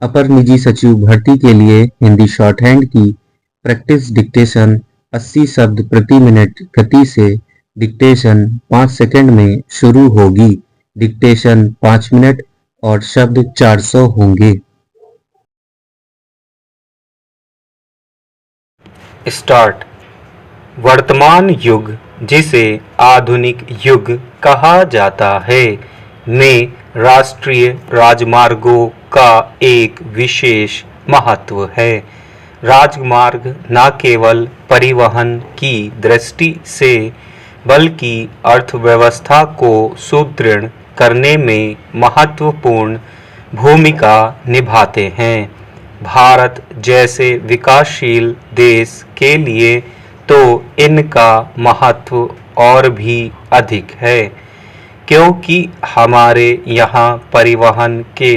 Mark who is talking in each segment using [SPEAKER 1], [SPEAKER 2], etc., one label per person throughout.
[SPEAKER 1] अपर निजी सचिव भर्ती के लिए हिंदी शॉर्टहैंड की प्रैक्टिस डिक्टेशन 80 शब्द प्रति मिनट गति से डिक्टेशन 5 सेकंड में शुरू होगी। डिक्टेशन 5 मिनट और शब्द 400 होंगे।
[SPEAKER 2] स्टार्ट। वर्तमान युग, जिसे आधुनिक युग कहा जाता है, में राष्ट्रीय राजमार्गों का एक विशेष महत्व है। राजमार्ग न केवल परिवहन की दृष्टि से बल्कि अर्थव्यवस्था को सुदृढ़ करने में महत्वपूर्ण भूमिका निभाते हैं। भारत जैसे विकासशील देश के लिए तो इनका महत्व और भी अधिक है, क्योंकि हमारे यहाँ परिवहन के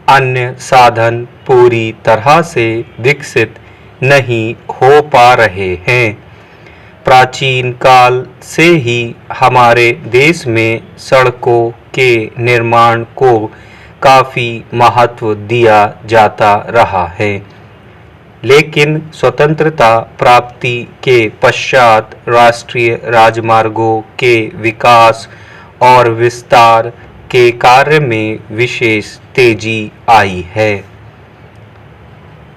[SPEAKER 2] अन्य साधन पूरी तरह से विकसित नहीं हो पा रहे हैं। प्राचीन काल से ही हमारे देश में सड़कों के निर्माण को काफ़ी महत्व दिया जाता रहा है, लेकिन स्वतंत्रता प्राप्ति के पश्चात राष्ट्रीय राजमार्गों के विकास और विस्तार के कार्य में विशेष तेजी आई है।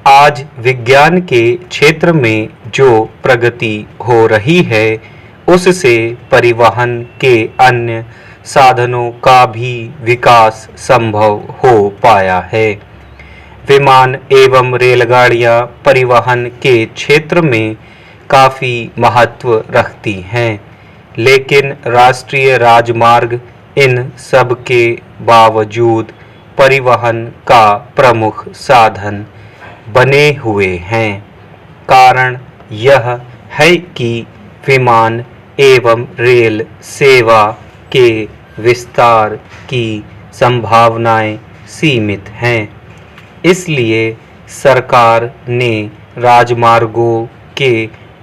[SPEAKER 2] आज विज्ञान के क्षेत्र में जो प्रगति हो रही है, उससे परिवहन के अन्य साधनों का भी विकास संभव हो पाया है। विमान एवं रेलगाड़ियां परिवहन के क्षेत्र में काफ़ी महत्व रखती हैं, लेकिन राष्ट्रीय राजमार्ग इन सब के बावजूद परिवहन का प्रमुख साधन बने हुए हैं। कारण यह है कि विमान एवं रेल सेवा के विस्तार की संभावनाएं सीमित हैं। इसलिए सरकार ने राजमार्गों के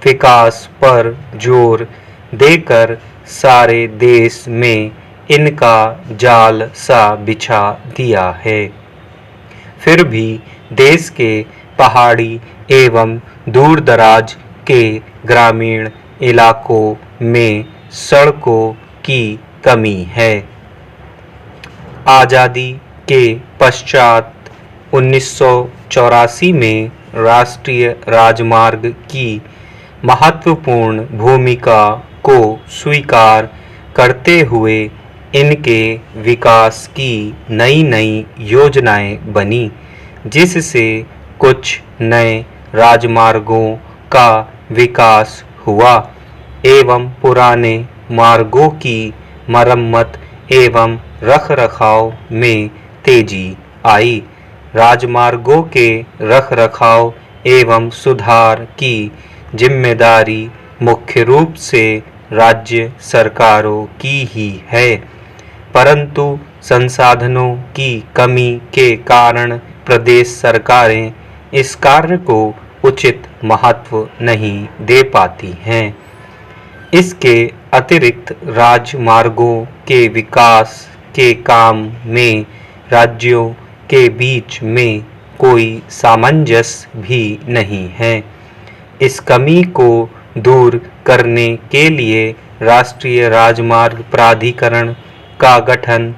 [SPEAKER 2] विकास पर जोर देकर सारे देश में इनका जाल सा बिछा दिया है। फिर भी देश के पहाड़ी एवं दूर-दराज के ग्रामीण इलाकों में सड़कों की कमी है। आज़ादी के पश्चात 1984 में राष्ट्रीय राजमार्ग की महत्वपूर्ण भूमिका को स्वीकार करते हुए इनके विकास की नई योजनाएं बनी, जिससे कुछ नए राजमार्गों का विकास हुआ एवं पुराने मार्गों की मरम्मत एवं रखरखाव में तेजी आई। राजमार्गों के रखरखाव एवं सुधार की जिम्मेदारी मुख्य रूप से राज्य सरकारों की ही है, परंतु संसाधनों की कमी के कारण प्रदेश सरकारें इस कार्य को उचित महत्व नहीं दे पाती हैं। इसके अतिरिक्त राजमार्गों के विकास के काम में राज्यों के बीच में कोई सामंजस्य भी नहीं है। इस कमी को दूर करने के लिए राष्ट्रीय राजमार्ग प्राधिकरण का गठन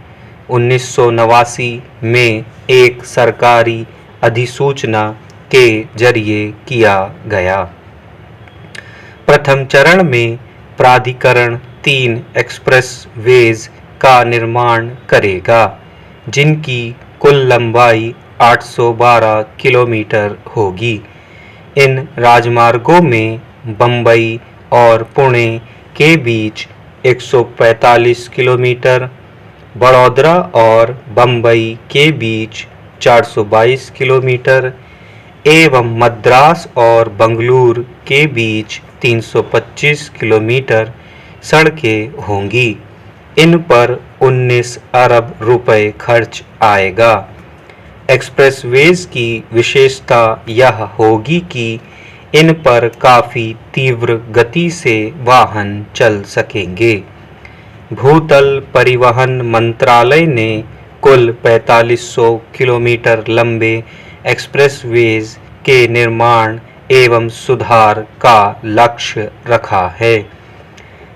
[SPEAKER 2] 1989 में एक सरकारी अधिसूचना के जरिए किया गया। प्रथम चरण में प्राधिकरण 3 एक्सप्रेस वेज का निर्माण करेगा, जिनकी कुल लंबाई 812 किलोमीटर होगी। इन राजमार्गों में बम्बई और पुणे के बीच 145 किलोमीटर, बड़ौदरा और बम्बई के बीच 422 किलोमीटर एवं मद्रास और बंगलुरु के बीच 325 किलोमीटर सड़कें होंगी। इन पर 19 अरब रुपए खर्च आएगा। एक्सप्रेसवेज की विशेषता यह होगी कि इन पर काफ़ी तीव्र गति से वाहन चल सकेंगे। भूतल परिवहन मंत्रालय ने कुल 4500 किलोमीटर लंबे एक्सप्रेसवेज के निर्माण एवं सुधार का लक्ष्य रखा है।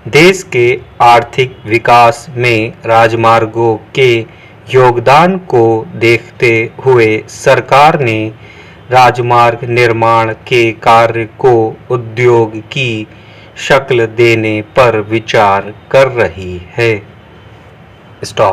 [SPEAKER 2] देश के आर्थिक विकास में राजमार्गों के योगदान को देखते हुए सरकार ने राजमार्ग निर्माण के कार्य को उद्योग की शक्ल देने पर विचार कर रही है। स्टॉप।